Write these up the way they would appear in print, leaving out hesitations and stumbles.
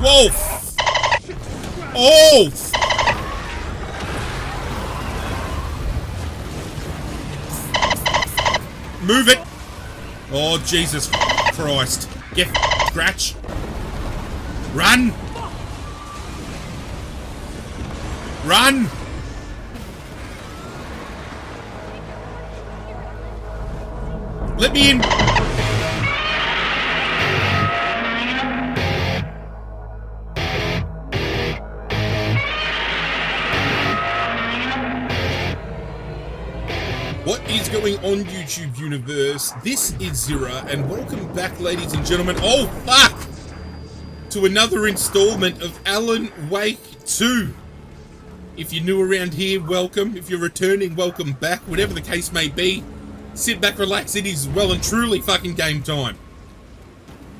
Whoa! Oh! Move it! Oh, Jesus Christ. Get Scratch. Run! Run! Let me in! What is going on, YouTube universe? This is Zirra, and welcome back, ladies and gentlemen. Oh, fuck! To another installment of Alan Wake 2. If you're new around here, welcome. If you're returning, welcome back. Whatever the case may be, sit back, relax. It is well and truly fucking game time.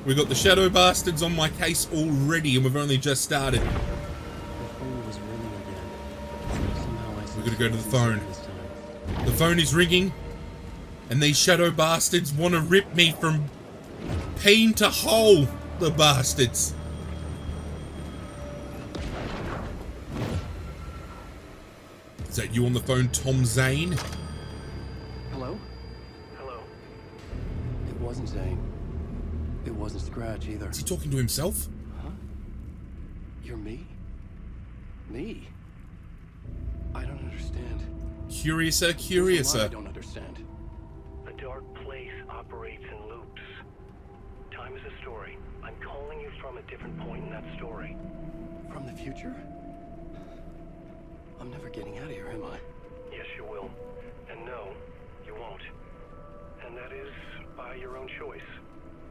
We've got the Shadow Bastards on my case already, and we've only just started. We're gonna go to the phone. The phone is ringing, and these Shadow Bastards want to rip me from peen to hole, the bastards. Is that you on the phone, Tom Zane? Hello? Hello? It wasn't Zane. It wasn't Scratch either. Is he talking to himself? Huh? You're me? Me? I don't understand. Curiouser, curiouser. I don't understand. The dark place operates in loops. Time is a story. I'm calling you from a different point in that story. From the future? I'm never getting out of here, am I? Yes, you will. And no, you won't. And that is by your own choice.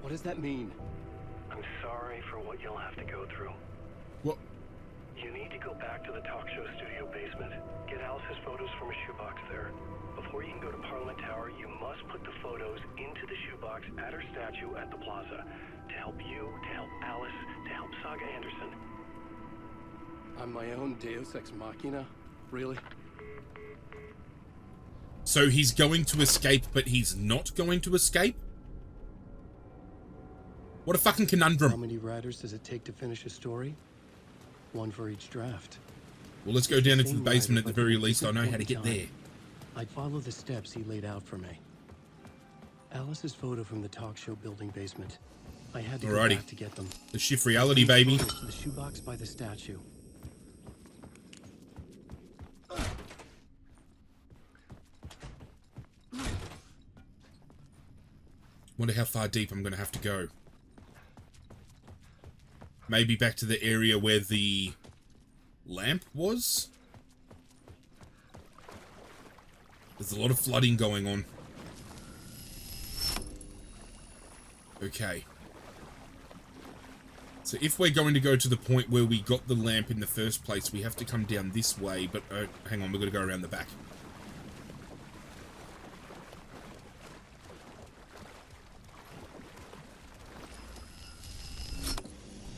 What does that mean? I'm sorry for what you'll have to go through. What? You need to go back to the talk show studio basement. Get Alice's photos from a shoebox there. Before you can go to Parliament Tower, you must put the photos into the shoebox at her statue at the plaza. To help you, to help Alice, to help Saga Anderson. I'm my own Deus Ex Machina? Really? So he's going to escape, but he's not going to escape? What a fucking conundrum. How many writers does it take to finish a story? One for each draft. Well, let's go down into the basement at the very least. I know how to get there. I'd follow the steps he laid out for me. Alice's photo from the talk show building basement. I had to go back to get them. The shift reality, baby. To the shoebox by the statue. Wonder how far deep I'm going to have to go. Maybe back to the area where the lamp was? There's a lot of flooding going on. Okay. So if we're going to go to the point where we got the lamp in the first place, we have to come down this way, but hang on, we've got to go around the back.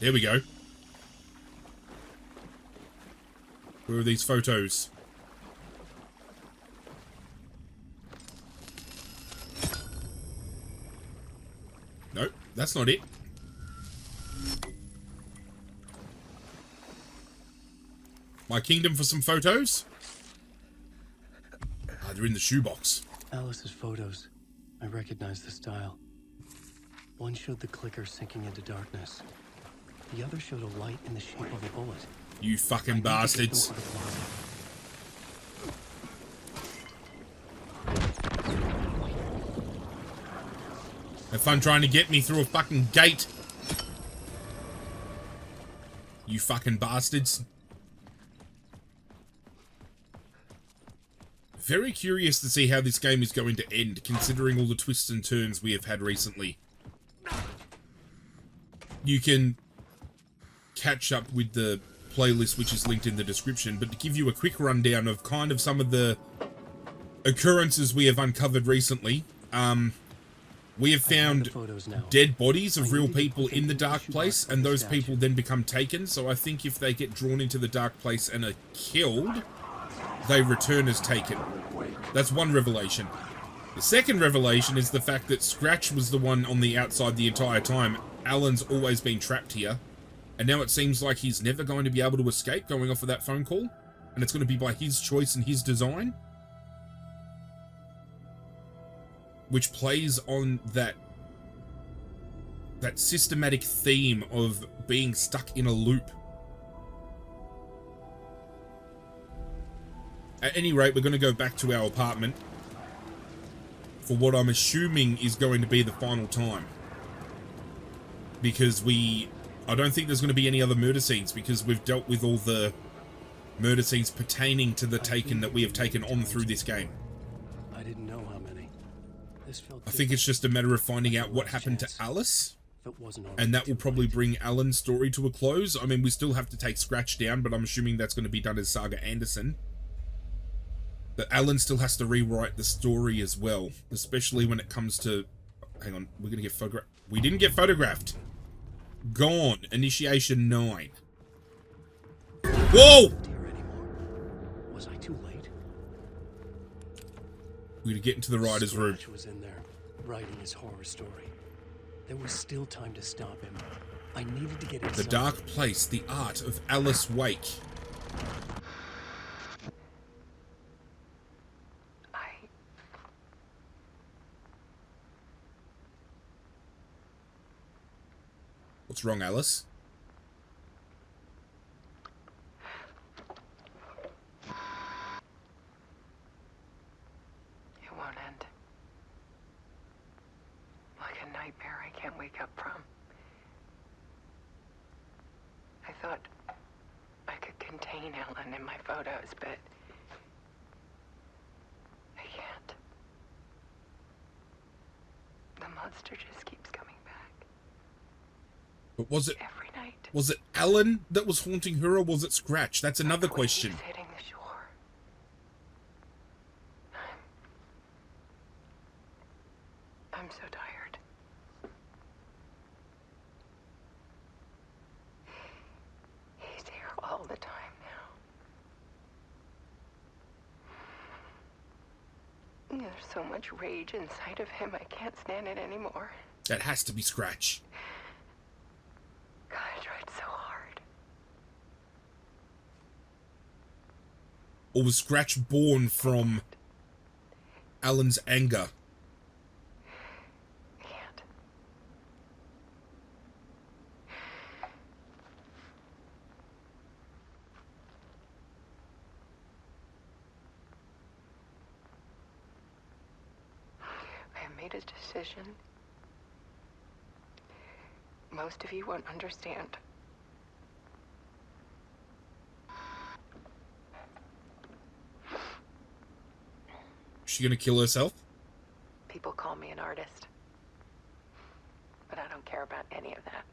There we go. Where are these photos? Nope, that's not it. My kingdom for some photos? Ah, they're in the shoebox. Alice's photos. I recognize the style. One showed the clicker sinking into darkness. The other showed a light in the shape of a bullet. You fucking bastards. Have fun trying to get me through a fucking gate. You fucking bastards. Very curious to see how this game is going to end, considering all the twists and turns we have had recently. You can catch up with the playlist, which is linked in the description, but to give you a quick rundown of kind of some of the occurrences we have uncovered recently, we have found dead bodies of real people in the dark place, and those people then become taken, so I think if they get drawn into the dark place and are killed, they return as taken. That's one revelation. The second revelation is the fact that Scratch was the one on the outside the entire time. Alan's always been trapped here. And now it seems like he's never going to be able to escape going off of that phone call. And it's going to be by his choice and his design. Which plays on that systematic theme of being stuck in a loop. At any rate, we're going to go back to our apartment for what I'm assuming is going to be the final time. Because I don't think there's going to be any other murder scenes, because we've dealt with all the murder scenes pertaining to the Taken that we have taken on through this game. I didn't know how many. This felt I think it's just a matter of finding out what happened to Alice, and that will probably bring Alan's story to a close. I mean, we still have to take Scratch down, but I'm assuming that's going to be done as Saga Anderson. But Alan still has to rewrite the story as well, especially when it comes to... Hang on, we're going to get photographed. We didn't get photographed. Gone. Initiation 9. Whoa! Was I too late? We're going to get into the writer's room. Scratch was in there, writing his horror story. There was still time to stop him. I needed to get inside. The Dark Place, the art of Alice Wake. What's wrong, Alice? It won't end. Like a nightmare I can't wake up from. I thought I could contain Ellen in my photos, but I can't. The monster just keeps coming back. But was it every night? Was it Alan that was haunting her, or was it Scratch? That's another question. He's hitting the shore. I'm so tired. He's here all the time now. There's so much rage inside of him, I can't stand it anymore. That has to be Scratch. God, I tried so hard. Or was Scratch born from Alan's anger? I can't. I have made a decision. Most of you won't understand. Is she gonna kill herself? People call me an artist, but I don't care about any of that.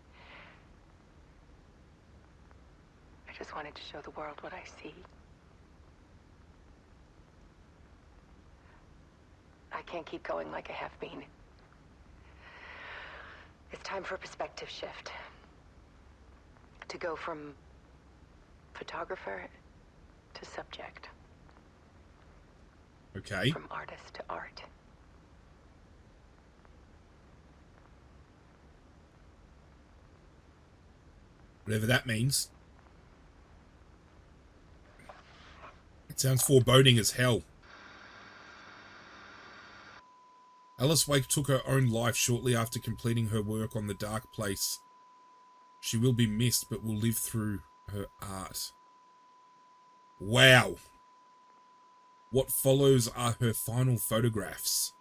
I just wanted to show the world what I see. I can't keep going like I have been. It's time for a perspective shift. To go from photographer to subject. Okay. From artist to art. Whatever that means. It sounds foreboding as hell. Alice Wake took her own life shortly after completing her work on the Dark Place. She will be missed, but will live through her art. Wow. What follows are her final photographs.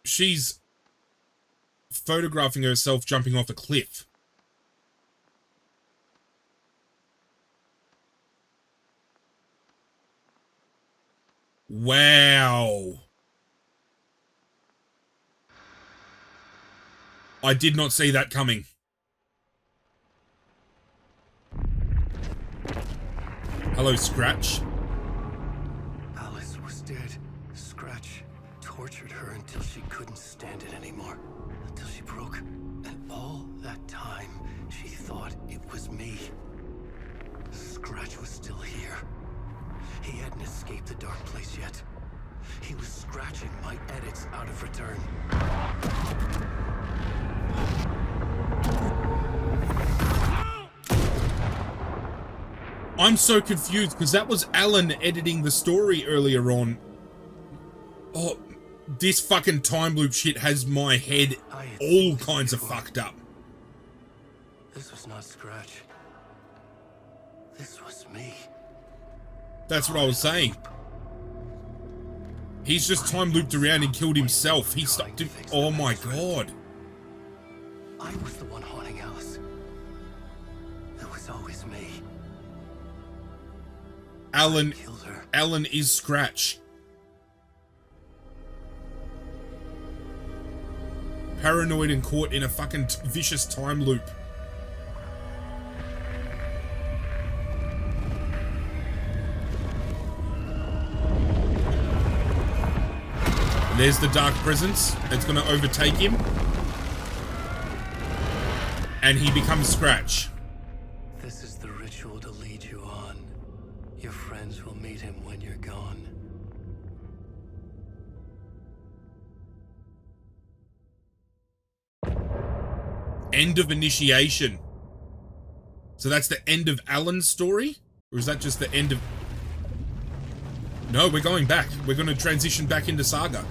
She's photographing herself jumping off a cliff. Wow. I did not see that coming. Hello, Scratch. Alice was dead. Scratch tortured her until she couldn't stand it anymore. Until she broke. And all that time, she thought it was me. Scratch was still here. He hadn't escaped the dark place yet. He was scratching my edits out of return. I'm so confused because that was Alan editing the story earlier on. Oh, this fucking time loop shit has my head all kinds of fucked up. This was not Scratch. This was me. That's what I was saying. He's just time looped around and killed himself. He stopped him. Oh my god. I was the one haunting Alice. It was always me. Alan Killed her. Alan is Scratch. Paranoid and caught in a fucking vicious time loop. And there's the dark presence that's going to overtake him. And he becomes Scratch. This is the ritual to lead you on. Your friends will meet him when you're gone. End of initiation. So that's the end of Alan's story? Or is that just the end of... No, we're going back. We're going to transition back into Saga.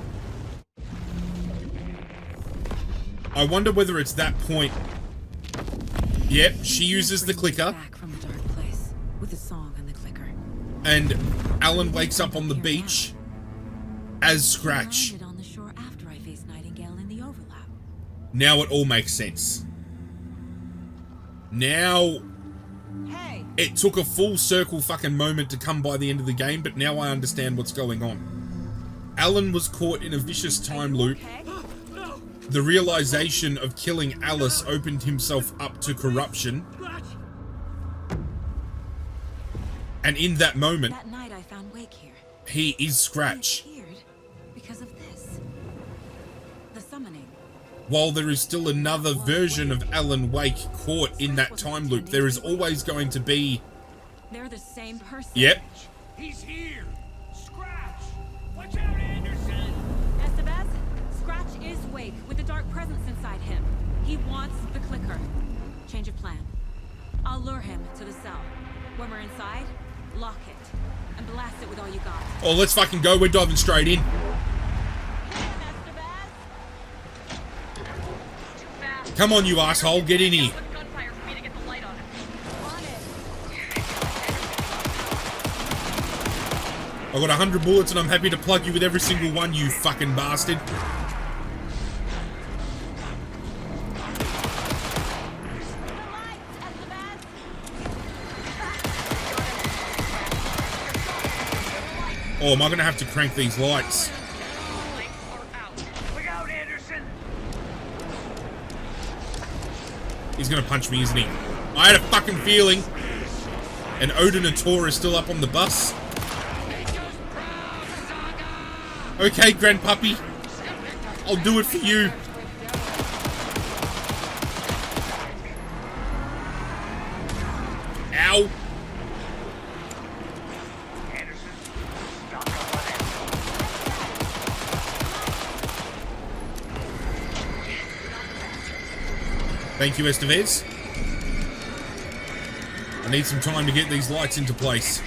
I wonder whether it's that point. Yep, she uses the clicker. Back from the dark place with a song and the clicker. And Alan wakes up on the beach as Scratch. I landed on the shore after I faced Nightingale in the overlap. Now it all makes sense. Now... Hey! It took a full circle fucking moment to come by the end of the game, but now I understand what's going on. Alan was caught in a vicious time loop. Okay? The realization of killing Alice opened himself up to corruption. And in that moment, That night I found Wake here. he is Scratch. He appeared because of this. The summoning. While there is still another version of Alan Wake caught in that time loop, there is always going to be... They're the same person. Yep. He's here! Scratch! Watch out, Anderson! Estevez, Scratch is Wake with the dark presence inside him. He wants the clicker. Change of plan. I'll lure him to the cell. When we're inside, lock it and blast it with all you got. Oh, let's fucking go. We're diving straight in. Come on, you asshole. Get in here. I've got 100 bullets and I'm happy to plug you with every single one, you fucking bastard. Oh, am I going to have to crank these lights? Look out, Anderson! He's going to punch me, isn't he? I had a fucking feeling. And Odin and Tor is still up on the bus. Okay, grandpuppy. I'll do it for you. Ow. Thank you, Estevez. I need some time to get these lights into place.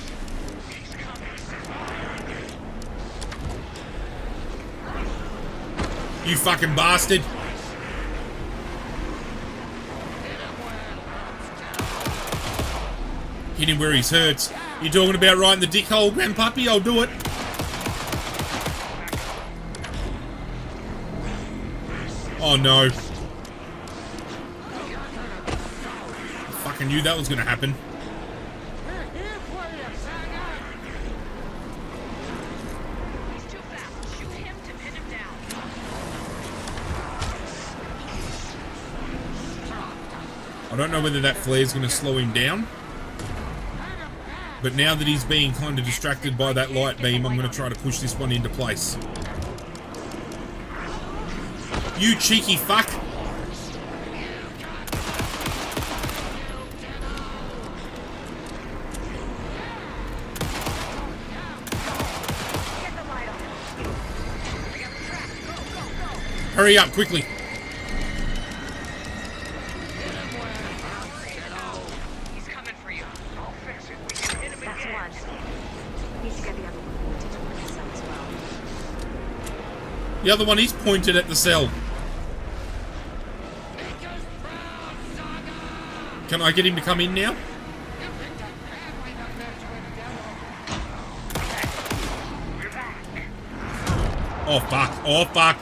You fucking bastard. Hit him where he's hurt. You talking about right in the dick hole, grandpuppy? I'll do it. Oh no. I fucking knew that was gonna happen. I don't know whether that flare is going to slow him down. But now that he's being kind of distracted by that light beam, I'm going to try to push this one into place. You cheeky fuck! Hurry up, quickly. He's coming for you. I'll fix it. We can hit him That's again. one. Need to get the other one pointed toward the cell as well. The other one is pointed at the cell. Can I get him to come in now? Oh fuck, oh fuck.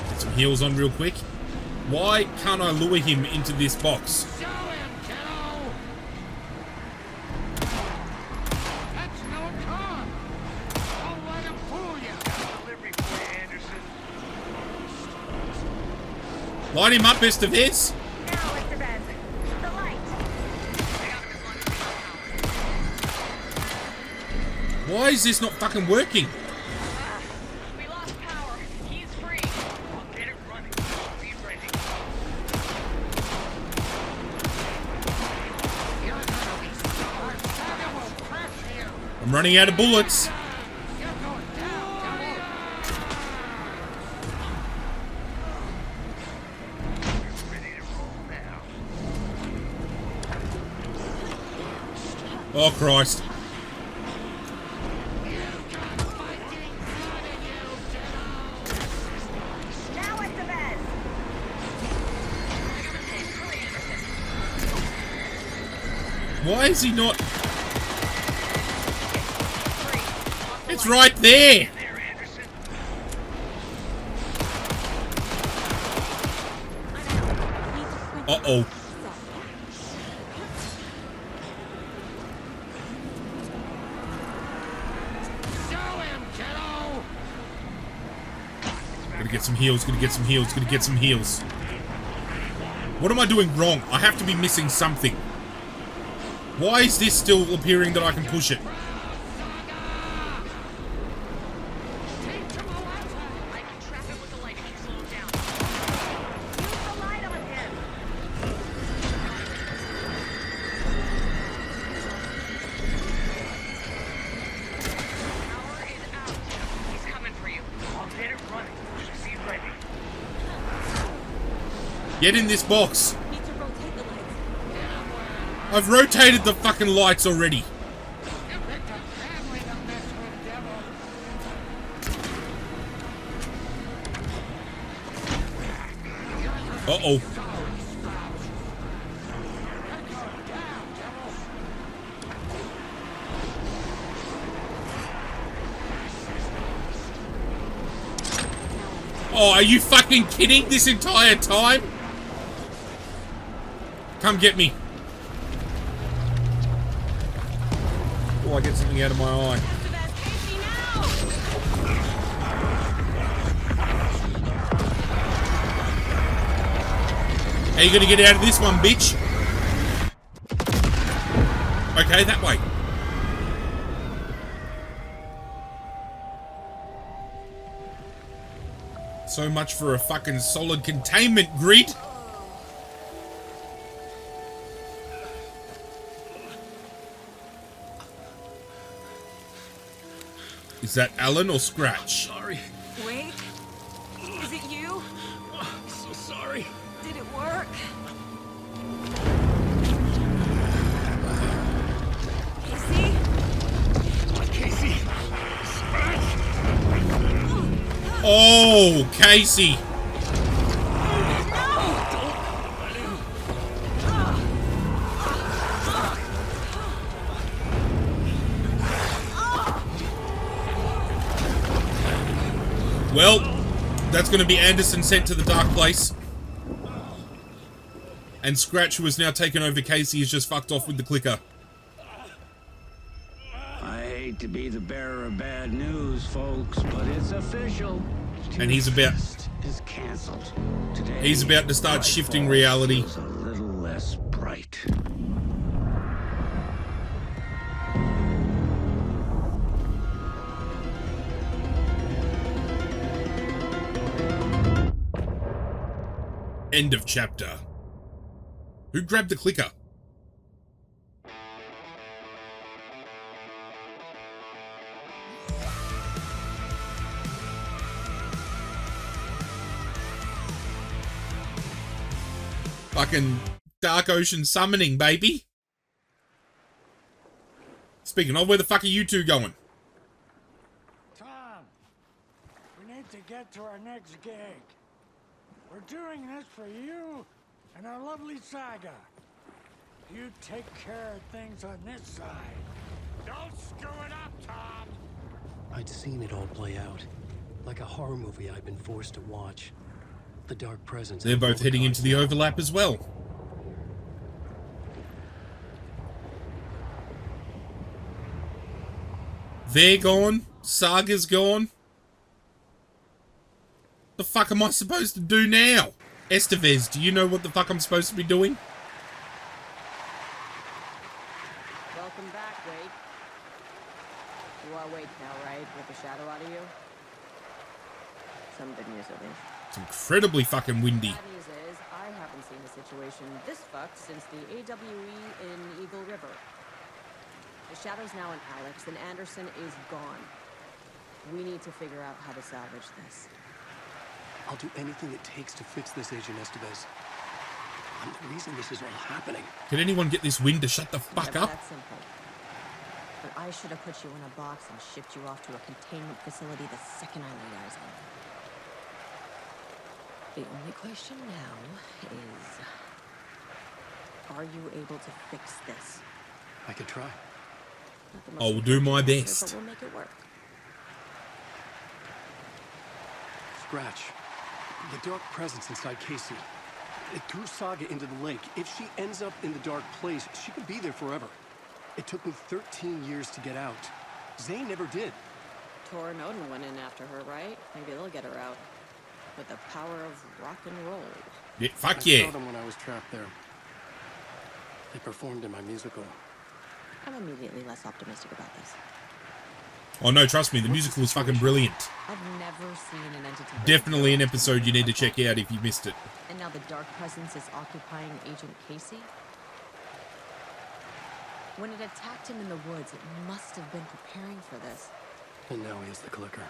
Get some heals on real quick. Why can't I lure him into this box? Show him, kiddo! That's no con! Don't let him fool you! Delivery for you, Anderson. Light him up, best of hits. Now, Mr. Bez. The light. Why is this not fucking working? We lost power. He's free. I'll get it running. Be ready. I'm running out of bullets. You're going down, Johnny. Ready to roll now. Oh Christ. Now, Mr. Bez. Why is he not? It's right there. There, Anderson. Uh-oh. Show him, kiddo! Gonna get some heals, gonna get some heals, gonna get some heals. What am I doing wrong? I have to be missing something. Why is this still appearing that I can push it? I can trap him with the light if you slow him down. Use the light on him. Power is out. He's coming for you. I'll get it running. Just be ready. Get in this box. Need to rotate the lights. I've rotated the fucking lights already. You picked a family to mess with, devil. Uh-oh. Oh, are you fucking kidding this entire time? Come get me. Oh, I get something out of my eye. Mr. Bez, Casey, now! How you gonna get out of this one, bitch? Okay, that way. So much for a fucking solid containment grid. Is that Alan or Scratch? Sorry. Wait. Is it you? I'm so sorry. Did it work? Casey? Casey. Oh, Casey. Well, that's going to be Anderson sent to the dark place. And Scratch, who has now taken over Casey, is just fucked off with the clicker. I hate to be the bearer of bad news, folks, but it's official. And he's about... is canceled. Today, He's about to start Nightfall shifting reality. feels a little less bright. End of chapter. Who grabbed the clicker? Fucking Dark Ocean summoning, baby. Speaking of, where the fuck are you two going? Tom, we need to get to our next gig. We're doing this for you and our lovely Saga. You take care of things on this side. Don't screw it up, Tom! I'd seen it all play out. Like a horror movie I'd been forced to watch. The dark presence. They're both heading into the overlap as well. They're gone. Saga's gone. The fuck am I supposed to do now? Estevez, do you know what the fuck I'm supposed to be doing? Welcome back, Wade. You are awake now, right? With the shadow out of you? Some good news, at least. It's incredibly fucking windy. Bad news is, I haven't seen a situation this fucked since the AWE in Eagle River. The shadow's now in Alex, and Anderson is gone. We need to figure out how to salvage this. I'll do anything it takes to fix this, Agent Estevez. I'm the reason this is all happening. Can anyone get this wind to shut the fuck Never up? that simple. But I should have put you in a box and shipped you off to a containment facility the second I laid eyes on you. The only question now is, are you able to fix this? I could try. Not the most I will do my important answer, best. but we'll make it work. Scratch. The dark presence inside Casey. It threw Saga into the lake. If she ends up in the dark place, she could be there forever. It took me 13 years to get out. Zane never did. Tor and Odin went in after her, right? Maybe they'll get her out. With the power of rock and roll. Yeah, fuck I yeah. saw them when I was trapped there. They performed in my musical. I'm immediately less optimistic about this. Oh no, trust me, the musical was fucking brilliant. I've never seen an entity. Definitely an episode you need to check out if you missed it. And now the dark presence is occupying Agent Casey? When it attacked him in the woods, it must have been preparing for this. And now he has the clicker.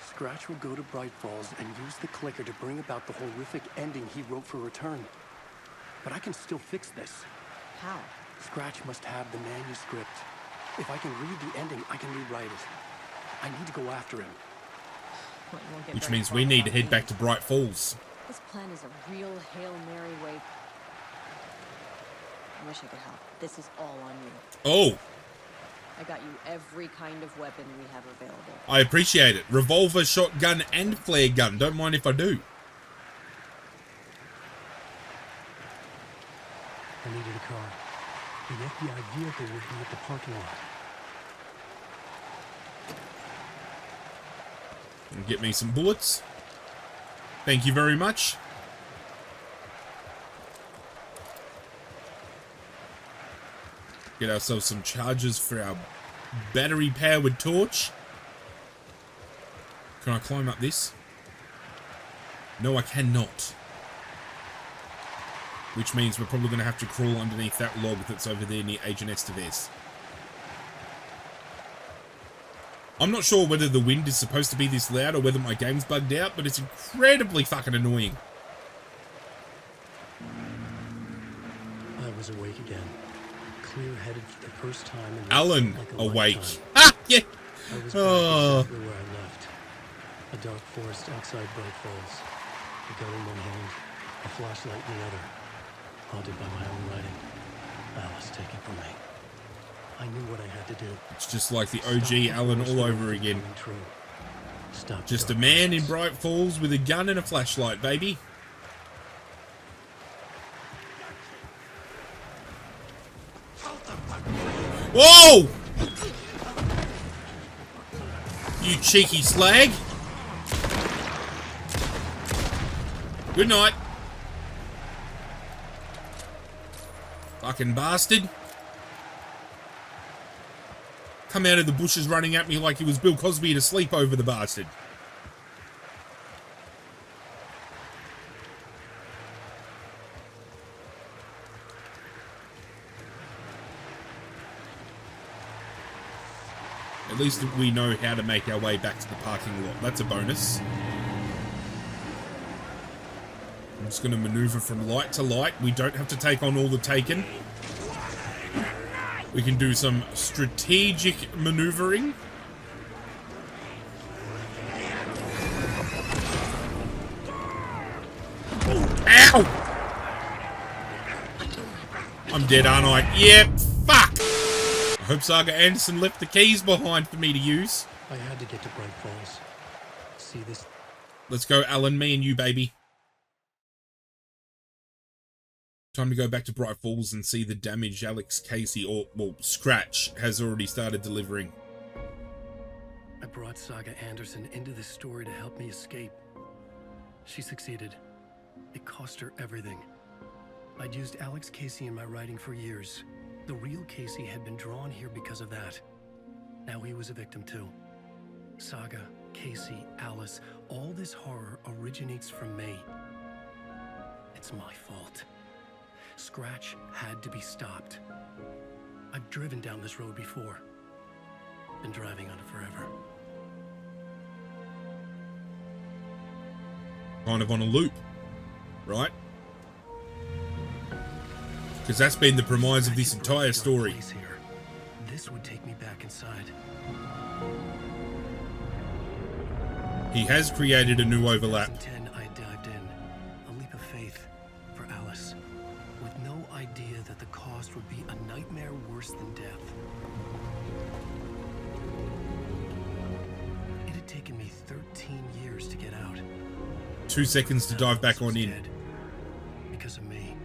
Scratch will go to Bright Falls and use the clicker to bring about the horrific ending he wrote for Return. But I can still fix this. How? Scratch must have the manuscript. If I can read the ending, I can rewrite it. I need to go after him. Well, you won't get Which very means far we need to without head me. back to Bright Falls. This plan is a real Hail Mary wake. I wish I could help. This is all on you. Oh, I got you every kind of weapon we have available. I appreciate it. Revolver, shotgun, and flare gun. Don't mind if I do. I needed a car. The FBI vehicle would be at the parking lot. And get me some bullets. Thank you very much. Get ourselves some charges for our battery-powered torch. Can I climb up this? No, I cannot. Which means we're probably going to have to crawl underneath that log that's over there near Agent Estevez. I'm not sure whether the wind is supposed to be this loud or whether my game's bugged out, but it's incredibly fucking annoying. I was awake again. Clear-headed for the first time in Alan, like a awake. lifetime. Ah, yeah. I was back Oh. exactly where I left. A dark forest outside Bright Falls. A gun in one hand, a flashlight in the other. Haunted by my own writing. Alice taken from me. I knew what I had to do. It's just like the Stop OG Alan worst all of over it again. coming true. Stop Just a dark man in presence. Bright Falls with a gun and a flashlight, baby. Whoa! You cheeky slag. Good night. Fucking bastard. Come out of the bushes running at me like he was Bill Cosby to sleep over the bastard. At least we know how to make our way back to the parking lot. That's a bonus. I'm just going to maneuver from light to light. We don't have to take on all the Taken. We can do some strategic maneuvering. Ow! I'm dead, aren't I? Yep, fuck! I hope Saga Anderson left the keys behind for me to use. I had to get to Bright Falls. See this? Let's go, Alan, me and you, baby. Time to go back to Bright Falls and see the damage Alex Casey, or, well, Scratch, has already started delivering. I brought Saga Anderson into this story to help me escape. She succeeded. It cost her everything. I'd used Alex Casey in my writing for years. The real Casey had been drawn here because of that. Now he was a victim too. Saga, Casey, Alice, all this horror originates from me. It's my fault. Scratch had to be stopped. I've driven down this road before. Been driving on it forever. Kind of on a loop, right? Because that's been the premise of this entire story. This would take me back inside. He has created a new overlap. 2010, I dived in. A leap of faith for Alice. With no idea that the cost would be a nightmare worse than death. It had taken me 13 years to get out. 2 seconds to dive back on in. Because of me.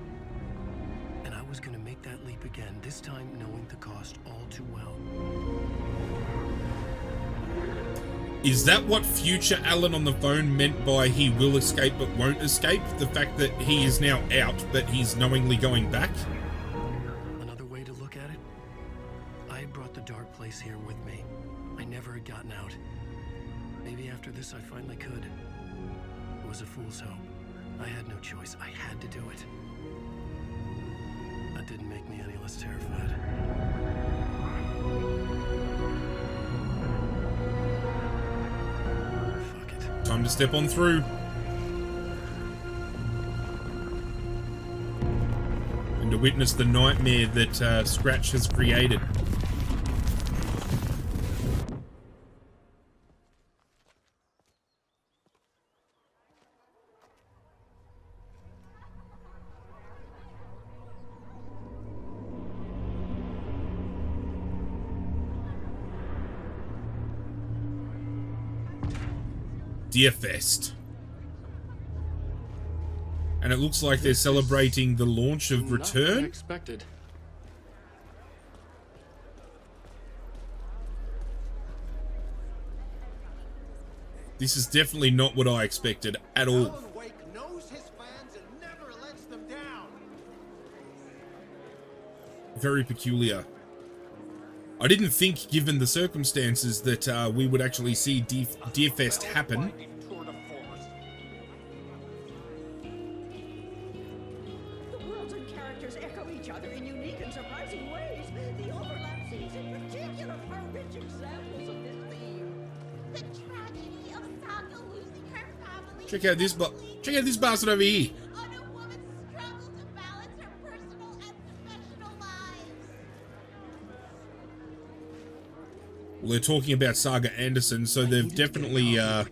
And I was going to make that leap again, this time knowing the cost all too well. Is that what future Alan on the phone meant by he will escape but won't escape? The fact that he is now out, but he's knowingly going back? Another way to look at it? I had brought the dark place here with me. I never had gotten out. Maybe after this I finally could. It was a fool's hope. I had no choice. I had to do it. That didn't make me any less terrified. Fuck it. Time to step on through. And to witness the nightmare that Scratch has created. Deer Fest. And it looks like they're celebrating the launch of Return. Unexpected. This is definitely not what I expected at all. Alan Wake knows his fans and never lets them down. Very peculiar. I didn't think, given the circumstances, that we would actually see Deer Fest happen. The worlds and characters echo each other in unique and surprising ways. The overlap scenes in particular are rich examples of this theme. The tragedy of Saga losing her family. Check out this bastard over here. On a woman's struggle to balance her personal and professional lives. Well, they're talking about Saga Anderson, so they've definitely I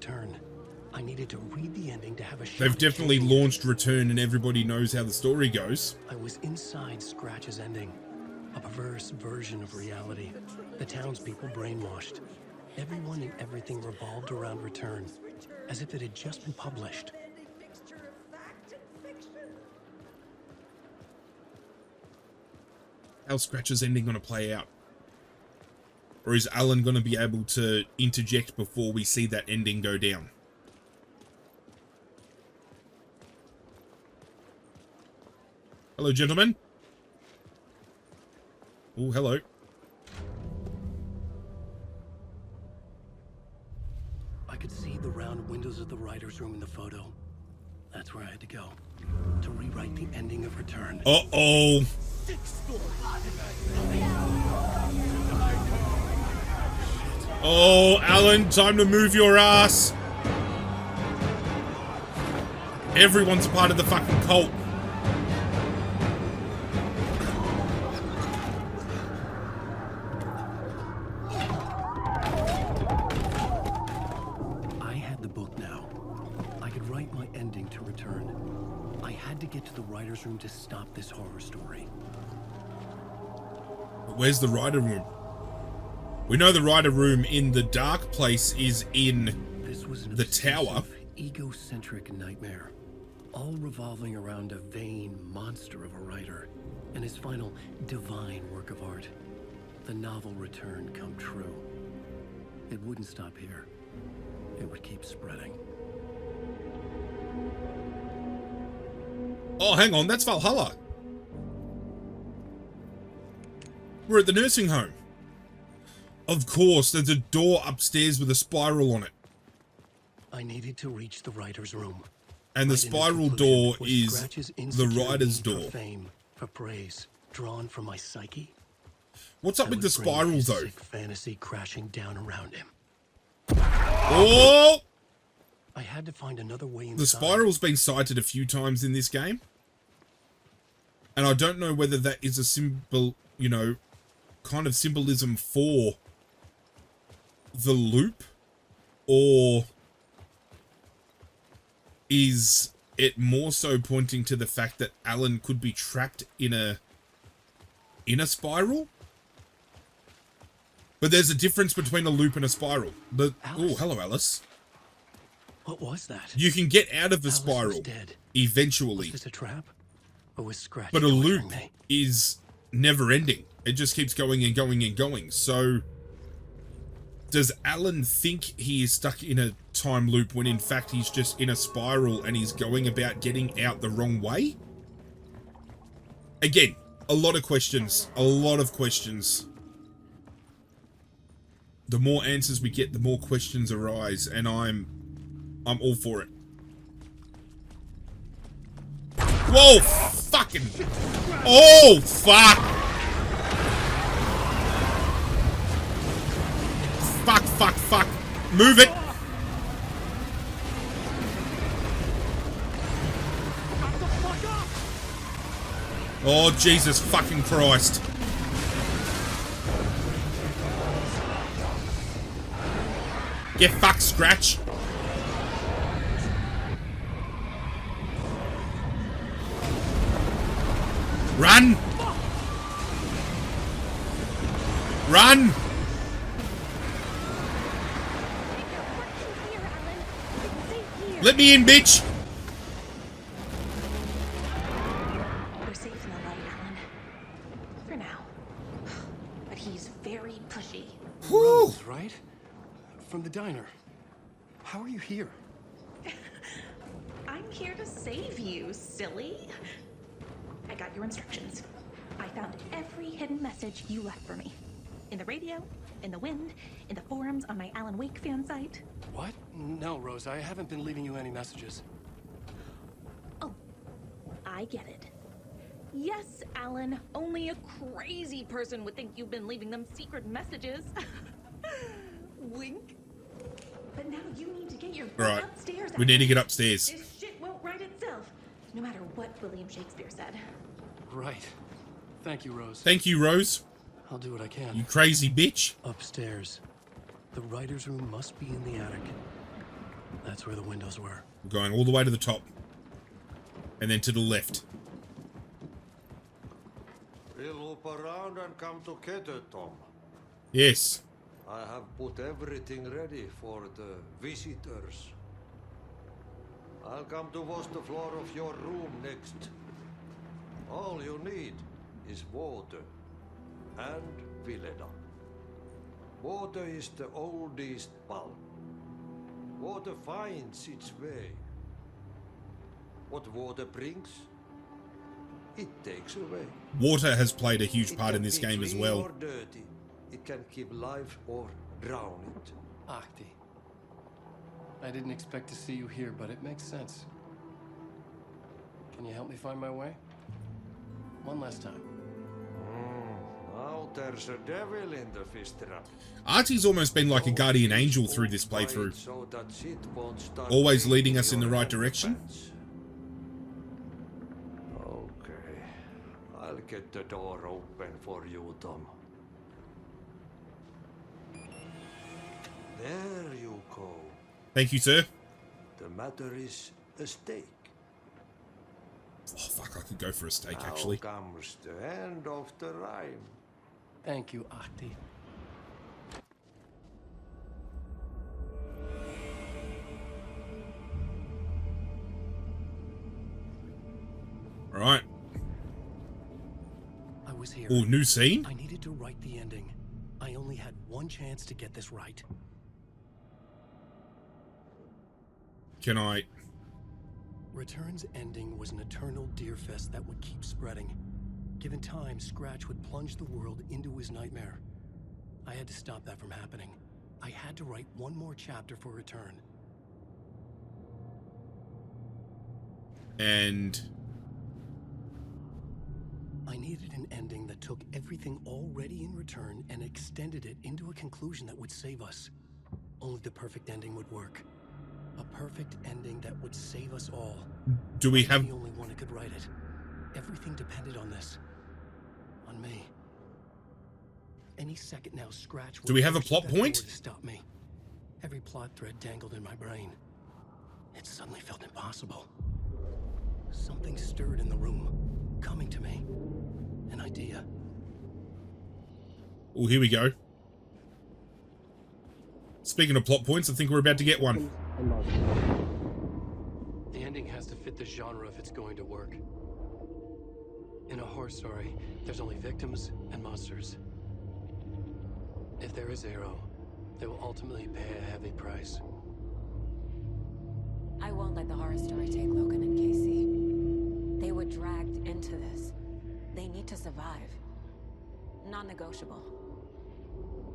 needed to read the ending to have a shot. they've definitely launched Return, and everybody knows how the story goes. I was inside Scratch's ending, a perverse version of reality. The townspeople brainwashed. Everyone and everything revolved around Return, as if it had just been published. How's Scratch's ending going to play out? Or is Alan going to be able to interject before we see that ending go down? Hello, gentlemen. Oh, hello. I could see the round windows of the writer's room in the photo. That's where I had to go, to rewrite the ending of Return. Uh-oh. Shit. Oh, Alan, time to move your ass. Everyone's a part of the fucking cult. I had the book now. I could write my ending to return. I had to get to the writer's room to stop this horror story. Where's the writer room? We know the writer room in the dark place is in the tower. Egocentric nightmare, all revolving around a vain monster of a writer and his final divine work of art, the novel return come true. It wouldn't stop here. It would keep spreading. Oh, hang on, that's Valhalla. We're at the nursing home. Of course, there's a door upstairs with a spiral on it. I needed to reach the writer's room. And the spiral door is the writer's door. For fame, for praise, drawn from my psyche. What's up with the spiral, though? Sick fantasy crashing down around him. Oh! I had to find another way inside. The spiral's been cited a few times in this game. And I don't know whether that is a symbol, you know, kind of symbolism for the loop, or is it more so pointing to the fact that Alan could be trapped in a spiral? But there's a difference between a loop and a spiral. Oh, hello, Alice. What was that? You can get out of the Alice spiral was dead. eventually. Was this a trap? Or was Scratch But a loop torturing me? is never ending. It just keeps going and going and going. So does Alan think he is stuck in a time loop when in fact he's just in a spiral and he's going about getting out the wrong way? Again, a lot of questions. A lot of questions. The more answers we get, the more questions arise, and I'm all for it. Whoa! Fucking... Oh, fuck! Fuck, fuck, fuck. Move it! Oh, Jesus fucking Christ. Get fucked, Scratch. Run! Run! Let me in, bitch! We're safe in the light, Alan. For now. But he's very pushy. Rose, right? From the diner. How are you here? I'm here to save you, silly. I got your instructions. I found every hidden message you left for me. In the radio, in the wind, in the forums on my Alan Wake fan site. What? No, Rose, I haven't been leaving you any messages. Oh, I get it. Yes, Alan, only a crazy person would think you've been leaving them secret messages. Wink. But now you need to get your butt upstairs. We need to get upstairs. This shit won't write itself, no matter what William Shakespeare said. Right. Thank you, Rose. Thank you, Rose. I'll do what I can. You crazy bitch. Upstairs. The writer's room must be in the attic. That's where the windows were. We're going all the way to the top. And then to the left. We'll loop around and come together, Tom. Yes. I have put everything ready for the visitors. I'll come to wash the floor of your room next. All you need is water and Vileda. Water is the oldest bulb. Water finds its way. What water brings, it takes away. Water has played a huge part in this game as well. Or dirty. It can keep life or drown it. Ahti. I didn't expect to see you here, but it makes sense. Can you help me find my way? One last time. Now there's a devil in the fish trap. Artie's almost been like a guardian angel through this playthrough, So that shit won't start always leading breaking us in the your right direction. fence. Okay, I'll get the door open for you, Tom. There you go. Thank you, sir. The matter is a steak. Oh, fuck, I could go for a steak, actually. Now comes the end of the rhyme. Thank you, Ahti. All right. I was here. Oh, new scene? I needed to write the ending. I only had one chance to get this right. Can I... Return's ending was an eternal deer fest that would keep spreading. Given time, Scratch would plunge the world into his nightmare. I had to stop that from happening. I had to write one more chapter for Return. And... I needed an ending that took everything already in Return and extended it into a conclusion that would save us. Only the perfect ending would work. A perfect ending that would save us all. Do we have... The only one who could write it. Everything depended on this. On me. Any second now, Scratch. Do we have a plot point? To stop me. Every plot thread dangled in my brain. It suddenly felt impossible. Something stirred in the room, coming to me. An idea. Oh, here we go. Speaking of plot points, I think we're about to get one. The ending has to fit the genre if it's going to work. In a horror story, there's only victims and monsters. If there is Arrow, they will ultimately pay a heavy price. I won't let the horror story take Logan and Casey. They were dragged into this. They need to survive. Non-negotiable.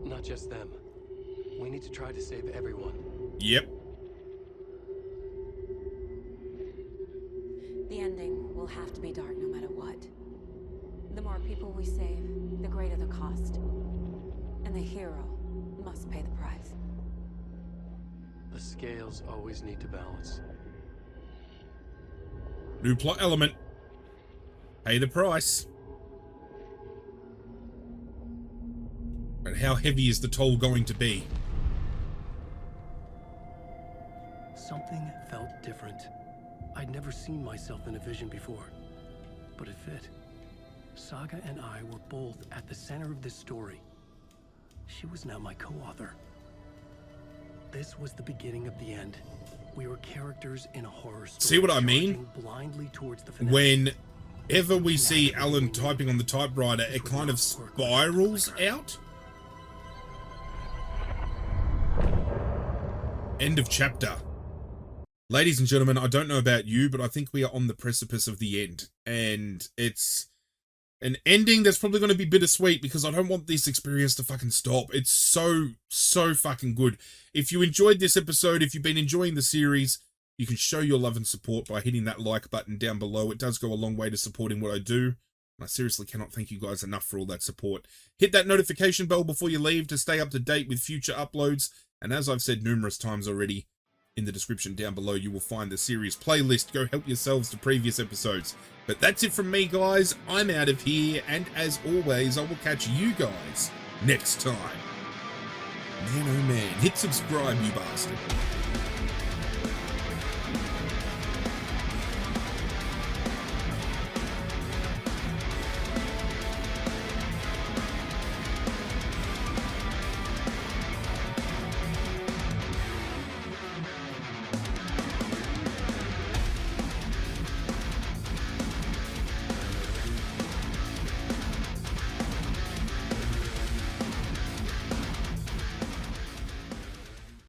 Not just them. We need to try to save everyone. Yep. The ending will have to be dark no matter what. The more people we save, the greater the cost. And the hero must pay the price. The scales always need to balance. New plot element. Pay the price. But how heavy is the toll going to be? Something felt different. I'd never seen myself in a vision before, but it fit. Saga and I were both at the center of this story. She was now my co-author. This was the beginning of the end. We were characters in a horror story. See what I mean? Blindly towards the finale. Whenever we see Alan typing on the typewriter, it kind of spirals out. End of chapter. Ladies and gentlemen, I don't know about you, but I think we are on the precipice of the end. And it's an ending that's probably going to be bittersweet because I don't want this experience to fucking stop. It's so fucking good. If you enjoyed this episode, if you've been enjoying the series, you can show your love and support by hitting that like button down below. It does go a long way to supporting what I do. And I seriously cannot thank you guys enough for all that support. Hit that notification bell before you leave to stay up to date with future uploads. And as I've said numerous times already, in the description down below, you will find the series playlist. Go help yourselves to previous episodes. But that's it from me, guys. I'm out of here. And as always, I will catch you guys next time. Man, oh man. Hit subscribe, you bastard.